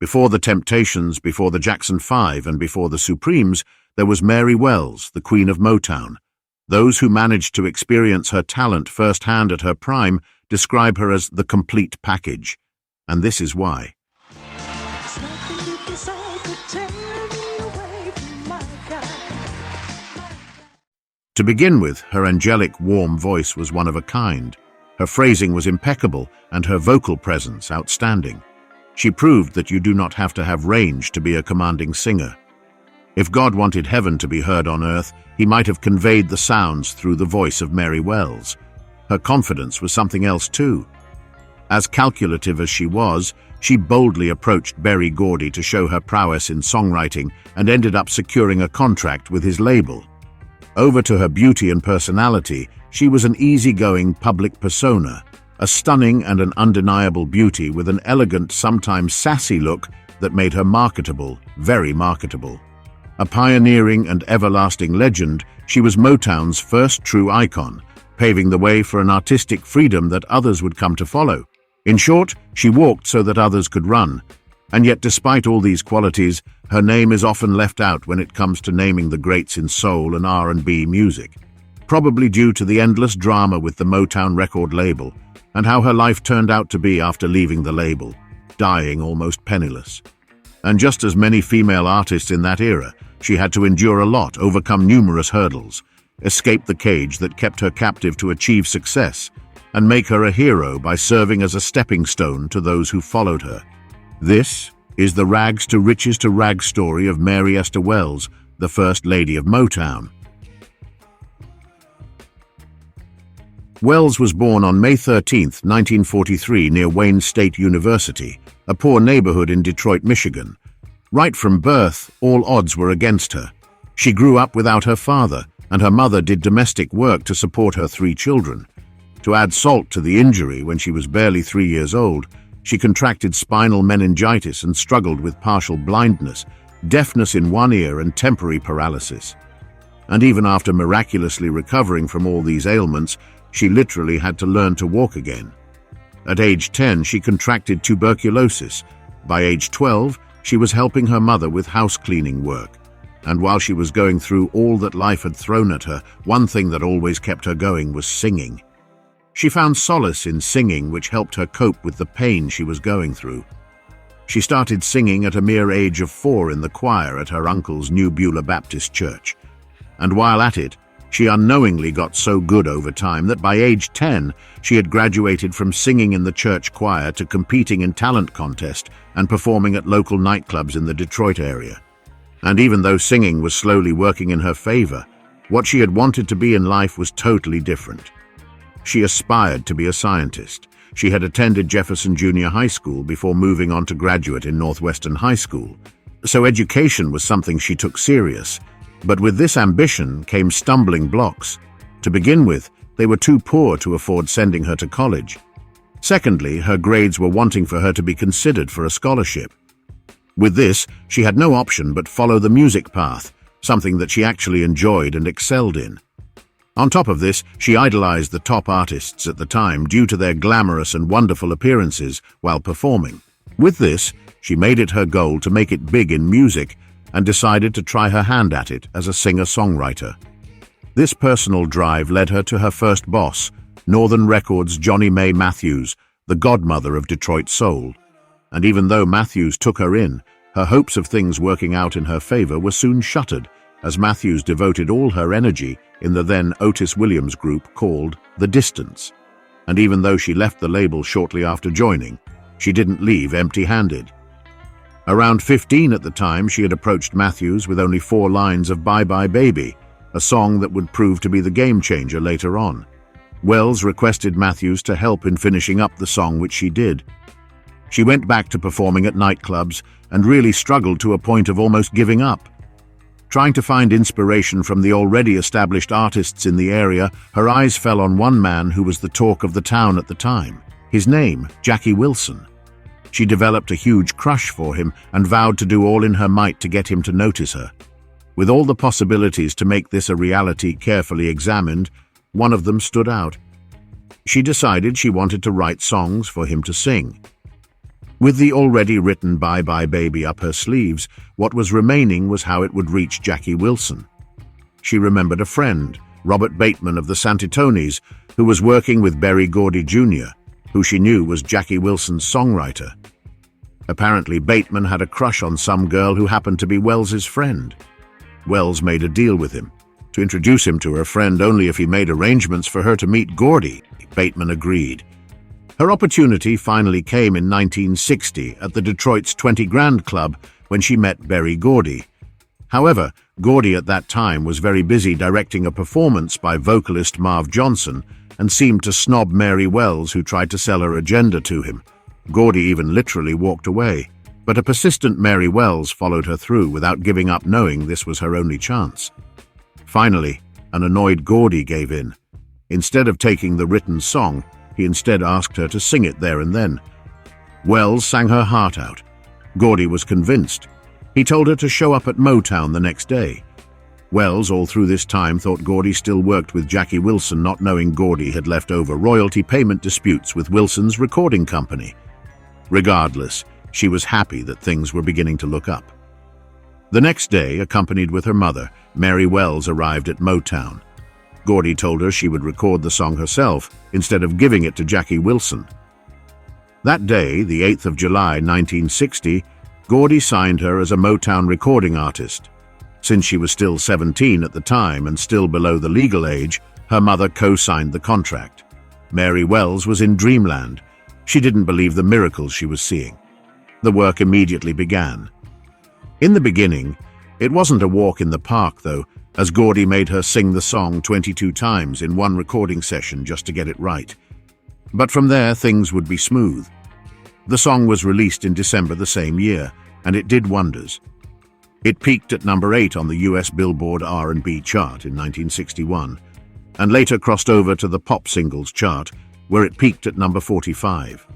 Before the Temptations, before the Jackson 5, and before the Supremes, there was Mary Wells, the Queen of Motown. Those who managed to experience her talent firsthand at her prime describe her as the complete package. And this is why. To begin with, her angelic, warm voice was one of a kind. Her phrasing was impeccable and her vocal presence outstanding. She proved that you do not have to have range to be a commanding singer. If God wanted heaven to be heard on earth, he might have conveyed the sounds through the voice of Mary Wells. Her confidence was something else too. As calculative as she was, she boldly approached Berry Gordy to show her prowess in songwriting and ended up securing a contract with his label. Over to her beauty and personality, she was an easygoing public persona, a stunning and an undeniable beauty with an elegant, sometimes sassy look that made her marketable, very marketable. A pioneering and everlasting legend, she was Motown's first true icon, paving the way for an artistic freedom that others would come to follow. In short, she walked so that others could run. And yet, despite all these qualities, her name is often left out when it comes to naming the greats in soul and R&B music, probably due to the endless drama with the Motown record label and how her life turned out to be after leaving the label, dying almost penniless. And just as many female artists in that era, she had to endure a lot, overcome numerous hurdles, escape the cage that kept her captive to achieve success, and make her a hero by serving as a stepping stone to those who followed her. This is the rags to riches to rags story of Mary Esther Wells, the First Lady of Motown. Wells was born on May 13, 1943, near Wayne State University, a poor neighborhood in Detroit, Michigan. Right from birth, all odds were against her. She grew up without her father, and her mother did domestic work to support her 3 children. To add salt to the injury, when she was barely 3 years old, she contracted spinal meningitis and struggled with partial blindness, deafness in one ear, and temporary paralysis. And even after miraculously recovering from all these ailments, she literally had to learn to walk again. At age 10, she contracted tuberculosis. By age 12, she was helping her mother with house cleaning work. And while she was going through all that life had thrown at her, one thing that always kept her going was singing. She found solace in singing, which helped her cope with the pain she was going through. She started singing at a mere age of 4 in the choir at her uncle's New Beulah Baptist Church. And while at it, she unknowingly got so good over time that by age 10, she had graduated from singing in the church choir to competing in talent contest and performing at local nightclubs in the Detroit area. And even though singing was slowly working in her favor, what she had wanted to be in life was totally different. She aspired to be a scientist. She had attended Jefferson Junior High School before moving on to graduate in Northwestern High School. So education was something she took serious. But with this ambition came stumbling blocks. To begin with, they were too poor to afford sending her to college. Secondly, her grades were wanting for her to be considered for a scholarship. With this, she had no option but follow the music path, something that she actually enjoyed and excelled in. On top of this, she idolized the top artists at the time due to their glamorous and wonderful appearances while performing. With this, she made it her goal to make it big in music and decided to try her hand at it as a singer-songwriter. This personal drive led her to her first boss, Northern Records' Johnny Mae Matthews, the godmother of Detroit soul. And even though Matthews took her in, her hopes of things working out in her favor were soon shuttered, as Matthews devoted all her energy in the then Otis Williams group called The Distance. And even though she left the label shortly after joining, she didn't leave empty-handed. Around 15 at the time, she had approached Matthews with only 4 lines of Bye Bye Baby, a song that would prove to be the game-changer later on. Wells requested Matthews to help in finishing up the song, which she did. She went back to performing at nightclubs and really struggled to a point of almost giving up. Trying to find inspiration from the already established artists in the area, her eyes fell on one man who was the talk of the town at the time. His name, Jackie Wilson. She developed a huge crush for him and vowed to do all in her might to get him to notice her. With all the possibilities to make this a reality carefully examined, one of them stood out. She decided she wanted to write songs for him to sing. With the already written Bye Bye Baby up her sleeves, what was remaining was how it would reach Jackie Wilson. She remembered a friend, Robert Bateman of the Santitonis, who was working with Berry Gordy Jr., who she knew was Jackie Wilson's songwriter. Apparently, Bateman had a crush on some girl who happened to be Wells's friend. Wells made a deal with him to introduce him to her friend only if he made arrangements for her to meet Gordy. Bateman agreed. Her opportunity finally came in 1960 at the Detroit's 20 Grand Club when she met Berry Gordy. However, Gordy at that time was very busy directing a performance by vocalist Marv Johnson and seemed to snob Mary Wells, who tried to sell her agenda to him. Gordy even literally walked away, but a persistent Mary Wells followed her through without giving up, knowing this was her only chance. Finally, an annoyed Gordy gave in. Instead of taking the written song, he instead asked her to sing it there and then. Wells sang her heart out. Gordy was convinced. He told her to show up at Motown the next day. Wells, all through this time, thought Gordy still worked with Jackie Wilson, not knowing Gordy had left over royalty payment disputes with Wilson's recording company. Regardless, she was happy that things were beginning to look up. The next day, accompanied with her mother, Mary Wells arrived at Motown. Gordy told her she would record the song herself instead of giving it to Jackie Wilson. That day, the 8th of July, 1960, Gordy signed her as a Motown recording artist. Since she was still 17 at the time and still below the legal age, her mother co-signed the contract. Mary Wells was in dreamland. She didn't believe the miracles she was seeing. The work immediately began. In the beginning, it wasn't a walk in the park, though, as Gordy made her sing the song 22 times in one recording session just to get it right. But from there, things would be smooth. The song was released in December the same year, and it did wonders. It peaked at number 8 on the US Billboard R&B chart in 1961, and later crossed over to the pop singles chart, where it peaked at number 45.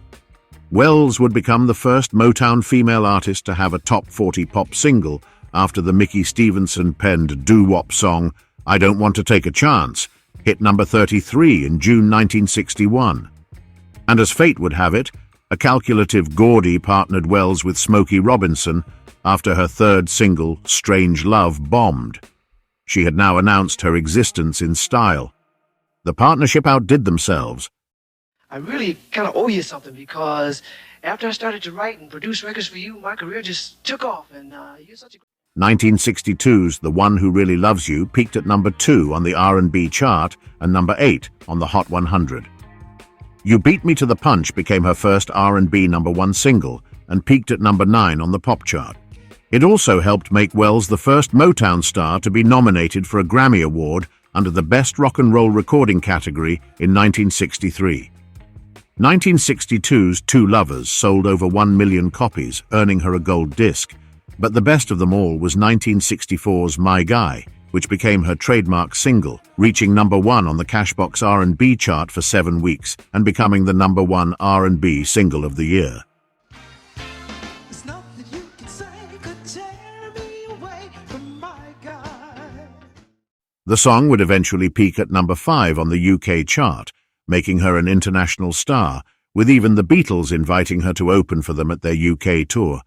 Wells would become the first Motown female artist to have a top 40 pop single after the Mickey Stevenson-penned doo-wop song I Don't Want to Take a Chance hit number 33 in June 1961. And as fate would have it, a calculative Gordy partnered Wells with Smokey Robinson after her third single, Strange Love, bombed. She had now announced her existence in style. The partnership outdid themselves. I really kind of owe you something, because after I started to write and produce records for you, my career just took off, and you're such a... 1962's The One Who Really Loves You peaked at number 2 on the R&B chart and number 8 on the Hot 100. You Beat Me to the Punch became her first R&B number 1 single and peaked at number 9 on the pop chart. It also helped make Wells the first Motown star to be nominated for a Grammy Award under the Best Rock and Roll Recording category in 1963. 1962's Two Lovers sold over 1 million copies, earning her a gold disc. But the best of them all was 1964's My Guy, which became her trademark single, reaching number 1 on the Cashbox R&B chart for 7 weeks and becoming the number 1 R&B single of the year. The song would eventually peak at number 5 on the UK chart, making her an international star, with even the Beatles inviting her to open for them at their UK tour,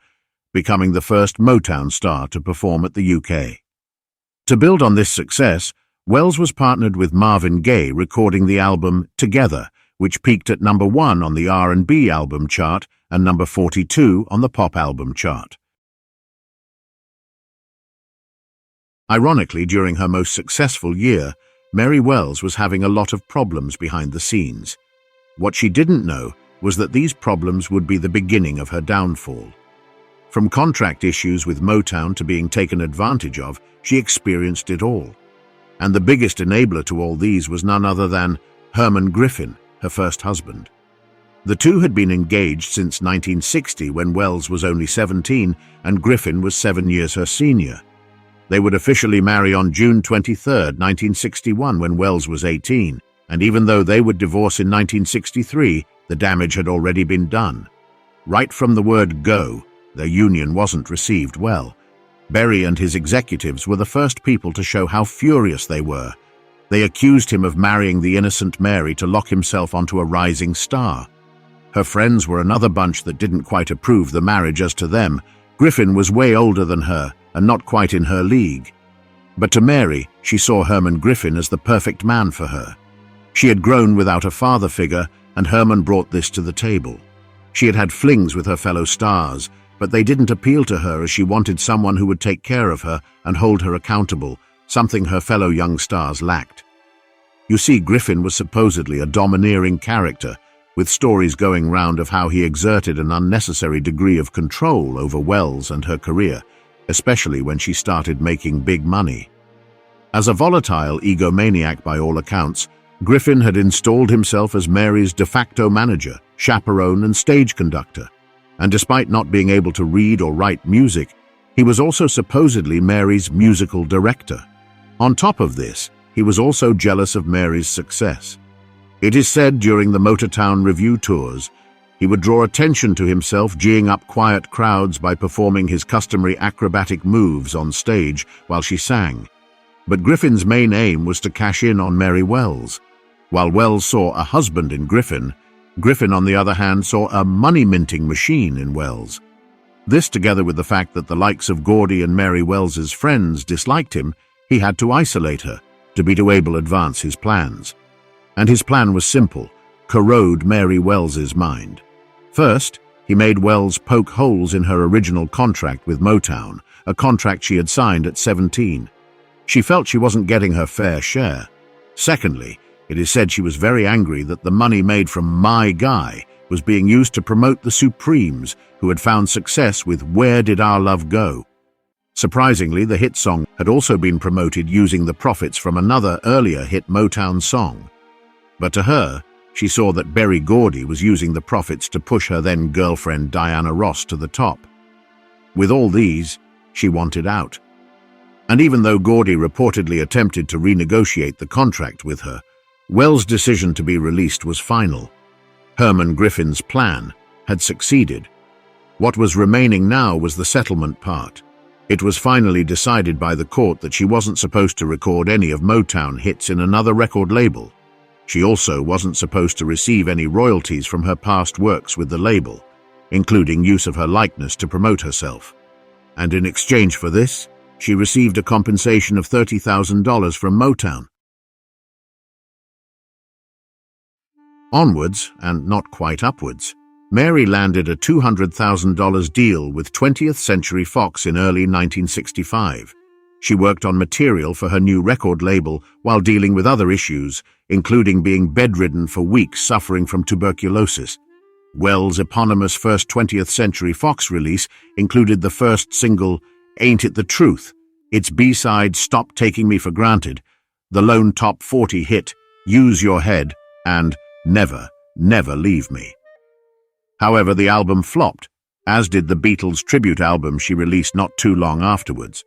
becoming the first Motown star to perform at the UK. To build on this success, Wells was partnered with Marvin Gaye, recording the album Together, which peaked at number 1 on the R&B album chart and number 42 on the pop album chart. Ironically, during her most successful year, Mary Wells was having a lot of problems behind the scenes. What she didn't know was that these problems would be the beginning of her downfall. From contract issues with Motown to being taken advantage of, she experienced it all. And the biggest enabler to all these was none other than Herman Griffin, her first husband. The two had been engaged since 1960, when Wells was only 17 and Griffin was 7 years her senior. They would officially marry on June 23, 1961, when Wells was 18, and even though they would divorce in 1963, the damage had already been done. Right from the word go, their union wasn't received well. Berry and his executives were the first people to show how furious they were. They accused him of marrying the innocent Mary to lock himself onto a rising star. Her friends were another bunch that didn't quite approve the marriage. As to them, Griffin was way older than her and not quite in her league. But to Mary, she saw Herman Griffin as the perfect man for her. She had grown without a father figure, and Herman brought this to the table. She had had flings with her fellow stars, but they didn't appeal to her, as she wanted someone who would take care of her and hold her accountable, something her fellow young stars lacked. You see, Griffin was supposedly a domineering character, with stories going round of how he exerted an unnecessary degree of control over Wells and her career, especially when she started making big money. As a volatile egomaniac by all accounts, Griffin had installed himself as Mary's de facto manager, chaperone, and stage conductor, and despite not being able to read or write music, he was also supposedly Mary's musical director. On top of this, he was also jealous of Mary's success. It is said during the Motown review tours, he would draw attention to himself, geeing up quiet crowds by performing his customary acrobatic moves on stage while she sang. But Griffin's main aim was to cash in on Mary Wells. While Wells saw a husband in Griffin, Griffin, on the other hand, saw a money-minting machine in Wells. This, together with the fact that the likes of Gordy and Mary Wells's friends disliked him, he had to isolate her to be able to advance his plans. And his plan was simple: corrode Mary Wells's mind. First, he made Wells poke holes in her original contract with Motown, a contract she had signed at 17. She felt she wasn't getting her fair share. Secondly, it is said she was very angry that the money made from My Guy was being used to promote the Supremes, who had found success with Where Did Our Love Go? Surprisingly, the hit song had also been promoted using the profits from another earlier hit Motown song. But to her, she saw that Berry Gordy was using the profits to push her then-girlfriend Diana Ross to the top. With all these, she wanted out. And even though Gordy reportedly attempted to renegotiate the contract with her, Wells' decision to be released was final. Herman Griffin's plan had succeeded. What was remaining now was the settlement part. It was finally decided by the court that she wasn't supposed to record any of Motown hits in another record label. She also wasn't supposed to receive any royalties from her past works with the label, including use of her likeness to promote herself. And in exchange for this, she received a compensation of $30,000 from Motown. Onwards, and not quite upwards, Mary landed a $200,000 deal with 20th Century Fox in early 1965. She worked on material for her new record label while dealing with other issues, including being bedridden for weeks suffering from tuberculosis. Wells' eponymous first 20th Century Fox release included the first single, Ain't It the Truth, its B-side, Stop Taking Me for Granted, the lone top 40 hit, Use Your Head, and Never, Never Leave Me. However, the album flopped, as did the Beatles' tribute album she released not too long afterwards.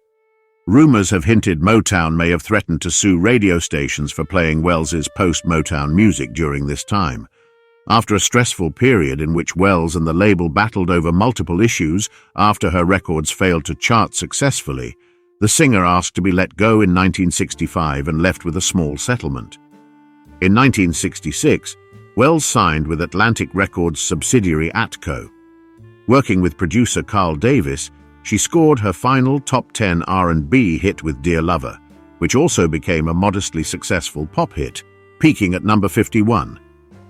Rumors have hinted Motown may have threatened to sue radio stations for playing Wells's post-Motown music during this time. After a stressful period in which Wells and the label battled over multiple issues after her records failed to chart successfully, the singer asked to be let go in 1965 and left with a small settlement. In 1966, Wells signed with Atlantic Records subsidiary Atco. Working with producer Carl Davis, she scored her final top 10 R&B hit with Dear Lover, which also became a modestly successful pop hit, peaking at number 51.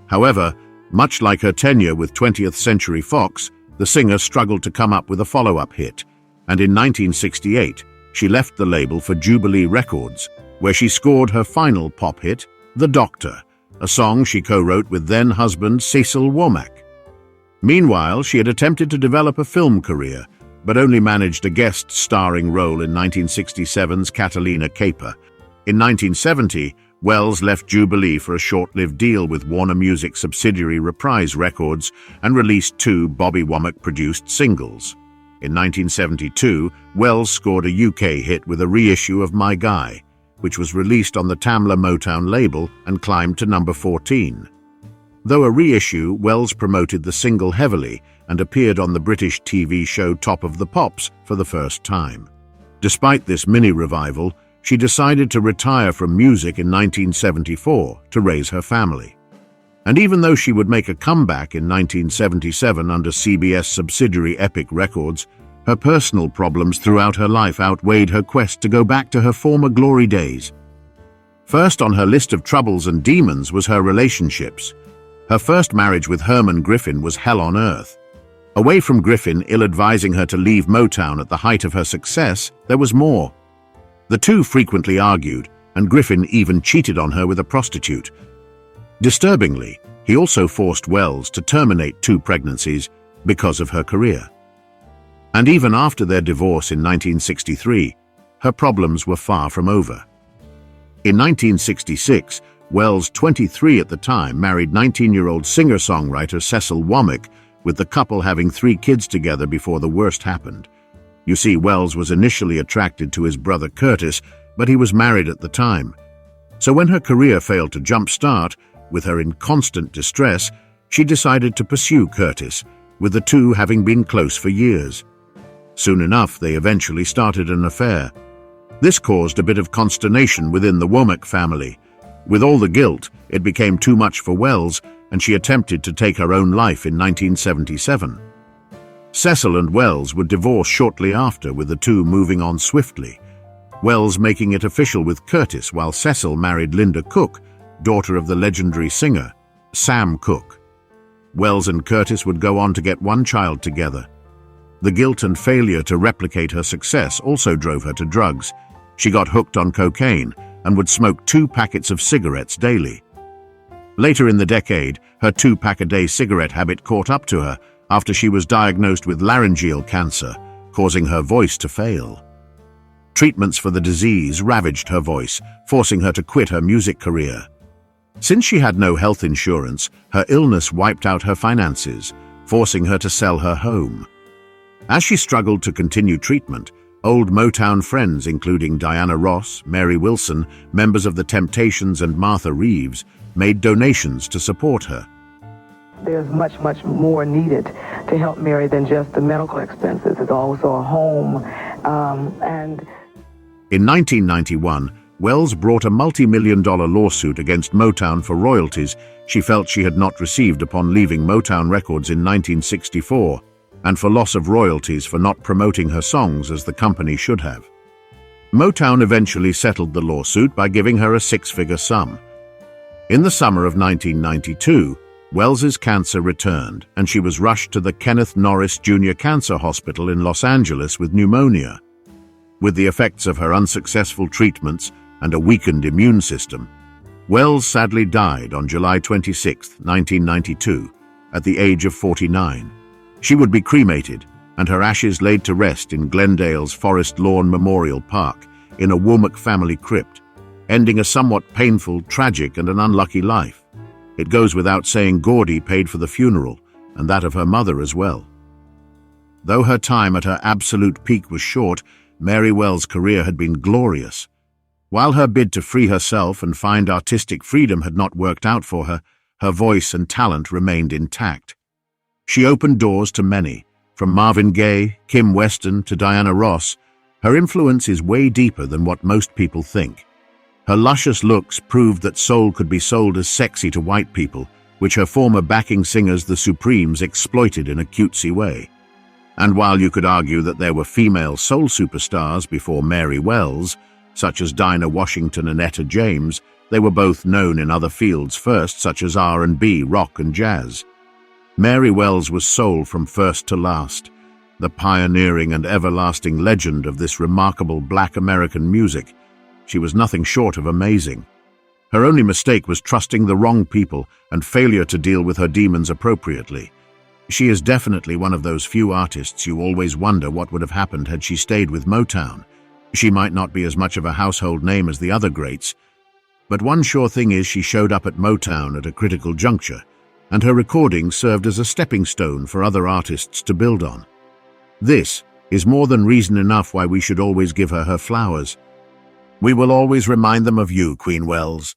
However, much like her tenure with 20th Century Fox, the singer struggled to come up with a follow-up hit, and in 1968, she left the label for Jubilee Records, where she scored her final pop hit, The Doctor, a song she co-wrote with then-husband Cecil Womack. Meanwhile, she had attempted to develop a film career, but only managed a guest starring role in 1967's Catalina Caper. In 1970, Wells left Jubilee for a short-lived deal with Warner Music subsidiary Reprise Records and released 2 Bobby Womack-produced singles. In 1972, Wells scored a UK hit with a reissue of My Guy, which was released on the Tamla Motown label and climbed to number 14. Though a reissue, Wells promoted the single heavily and appeared on the British TV show Top of the Pops for the first time. Despite this mini-revival, she decided to retire from music in 1974 to raise her family. And even though she would make a comeback in 1977 under CBS subsidiary Epic Records, her personal problems throughout her life outweighed her quest to go back to her former glory days. First on her list of troubles and demons was her relationships. Her first marriage with Herman Griffin was hell on earth. Away from Griffin ill-advising her to leave Motown at the height of her success, there was more. The two frequently argued, and Griffin even cheated on her with a prostitute. Disturbingly, he also forced Wells to terminate 2 pregnancies because of her career. And even after their divorce in 1963, her problems were far from over. In 1966, Wells, 23 at the time, married 19-year-old singer-songwriter Cecil Womack, with the couple having 3 kids together before the worst happened. You see, Wells was initially attracted to his brother Curtis, but he was married at the time. So when her career failed to jumpstart, with her in constant distress, she decided to pursue Curtis, with the two having been close for years. Soon enough, they eventually started an affair. This caused a bit of consternation within the Womack family. With all the guilt, it became too much for Wells, and she attempted to take her own life in 1977. Cecil and Wells would divorce shortly after, with the two moving on swiftly. Wells making it official with Curtis, while Cecil married Linda Cook, daughter of the legendary singer, Sam Cooke. Wells and Curtis would go on to get 1 child together. The guilt and failure to replicate her success also drove her to drugs. She got hooked on cocaine and would smoke 2 packets of cigarettes daily. Later in the decade, her 2-pack-a-day cigarette habit caught up to her after she was diagnosed with laryngeal cancer, causing her voice to fail. Treatments for the disease ravaged her voice, forcing her to quit her music career. Since she had no health insurance, her illness wiped out her finances, forcing her to sell her home. As she struggled to continue treatment, old Motown friends including Diana Ross, Mary Wilson, members of The Temptations and Martha Reeves made donations to support her. There's much more needed to help Mary than just the medical expenses. It's also a home. In 1991, Wells brought a multi-million-dollar lawsuit against Motown for royalties she felt she had not received upon leaving Motown Records in 1964, and for loss of royalties for not promoting her songs as the company should have. Motown eventually settled the lawsuit by giving her a 6-figure sum. In the summer of 1992, Wells's cancer returned, and she was rushed to the Kenneth Norris Jr. Cancer Hospital in Los Angeles with pneumonia. With the effects of her unsuccessful treatments and a weakened immune system, Wells sadly died on July 26, 1992, at the age of 49. She would be cremated, and her ashes laid to rest in Glendale's Forest Lawn Memorial Park, in a Womack family crypt, ending a somewhat painful, tragic, and an unlucky life. It goes without saying Gordy paid for the funeral, and that of her mother as well. Though her time at her absolute peak was short, Mary Wells' career had been glorious. While her bid to free herself and find artistic freedom had not worked out for her, her voice and talent remained intact. She opened doors to many, from Marvin Gaye, Kim Weston to Diana Ross. Her influence is way deeper than what most people think. Her luscious looks proved that soul could be sold as sexy to white people, which her former backing singers, the Supremes, exploited in a cutesy way. And while you could argue that there were female soul superstars before Mary Wells, such as Dinah Washington and Etta James, they were both known in other fields first, such as R&B, rock, and jazz. Mary Wells was soul from first to last, the pioneering and everlasting legend of this remarkable Black American music. She was nothing short of amazing. Her only mistake was trusting the wrong people and failure to deal with her demons appropriately. She is definitely one of those few artists you always wonder what would have happened had she stayed with Motown. She might not be as much of a household name as the other greats, but one sure thing is she showed up at Motown at a critical juncture, and her recordings served as a stepping stone for other artists to build on. This is more than reason enough why we should always give her her flowers. We will always remind them of you, Queen Wells.